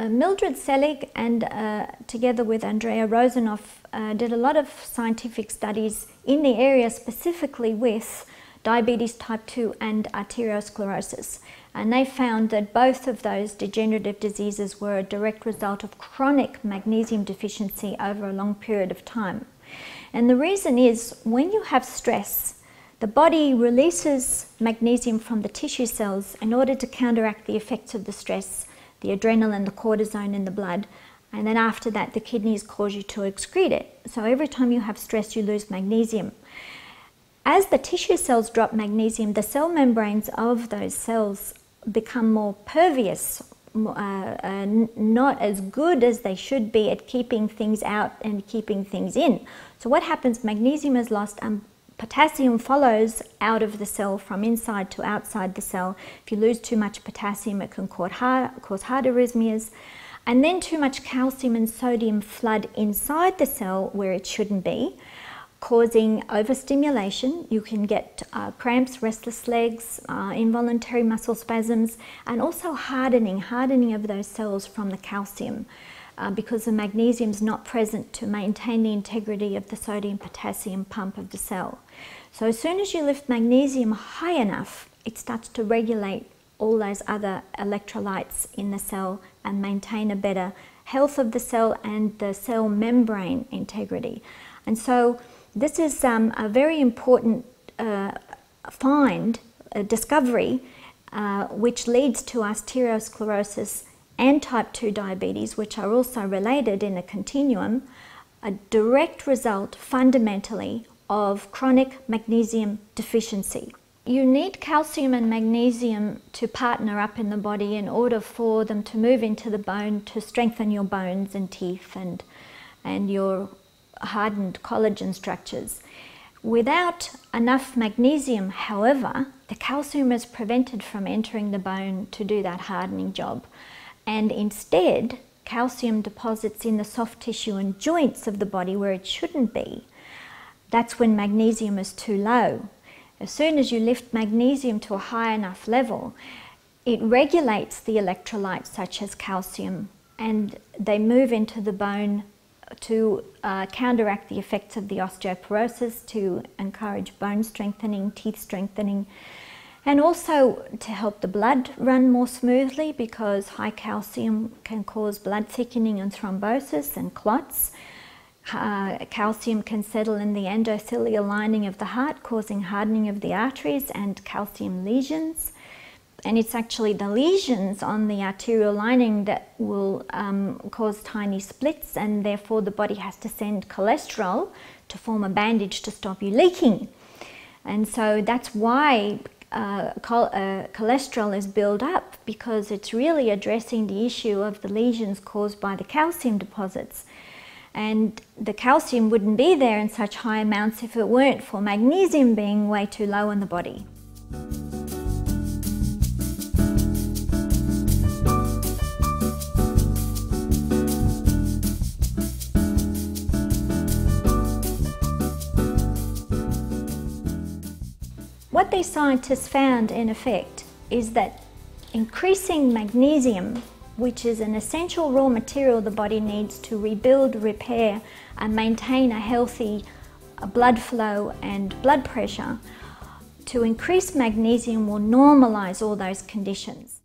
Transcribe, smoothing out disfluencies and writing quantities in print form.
Mildred Selig and together with Andrea Rosenoff did a lot of scientific studies in the area specifically with diabetes type 2 and arteriosclerosis. And they found that both of those degenerative diseases were a direct result of chronic magnesium deficiency over a long period of time. And the reason is, when you have stress, the body releases magnesium from the tissue cells in order to counteract the effects of the stress, the adrenaline, the cortisone in the blood, and then after that the kidneys cause you to excrete it. So every time you have stress, you lose magnesium. As the tissue cells drop magnesium, the cell membranes of those cells become more pervious, not as good as they should be at keeping things out and keeping things in. So what happens? Magnesium is lost and potassium follows out of the cell from inside to outside the cell. If you lose too much potassium, it can cause heart arrhythmias. And then too much calcium and sodium flood inside the cell where it shouldn't be, causing overstimulation. You can get cramps, restless legs, involuntary muscle spasms, and also hardening of those cells from the calcium because the magnesium is not present to maintain the integrity of the sodium-potassium pump of the cell. So as soon as you lift magnesium high enough, it starts to regulate all those other electrolytes in the cell and maintain a better health of the cell and the cell membrane integrity. And so this is a very important discovery, which leads to arteriosclerosis and type 2 diabetes, which are also related in a continuum, a direct result fundamentally of chronic magnesium deficiency. You need calcium and magnesium to partner up in the body in order for them to move into the bone to strengthen your bones and teeth and your hardened collagen structures. Without enough magnesium, however, the calcium is prevented from entering the bone to do that hardening job. And instead, calcium deposits in the soft tissue and joints of the body where it shouldn't be. That's when magnesium is too low. As soon as you lift magnesium to a high enough level, it regulates the electrolytes such as calcium, and they move into the bone to counteract the effects of the osteoporosis, to encourage bone strengthening, teeth strengthening, and also to help the blood run more smoothly, because high calcium can cause blood thickening and thrombosis and clots. Calcium can settle in the endothelial lining of the heart, causing hardening of the arteries and calcium lesions. And it's actually the lesions on the arterial lining that will cause tiny splits, and therefore the body has to send cholesterol to form a bandage to stop you leaking. And so that's why cholesterol is built up, because it's really addressing the issue of the lesions caused by the calcium deposits. And the calcium wouldn't be there in such high amounts if it weren't for magnesium being way too low in the body. What these scientists found, in effect, is that increasing magnesium, which is an essential raw material the body needs to rebuild, repair, and maintain a healthy blood flow and blood pressure, to increase magnesium will normalize all those conditions.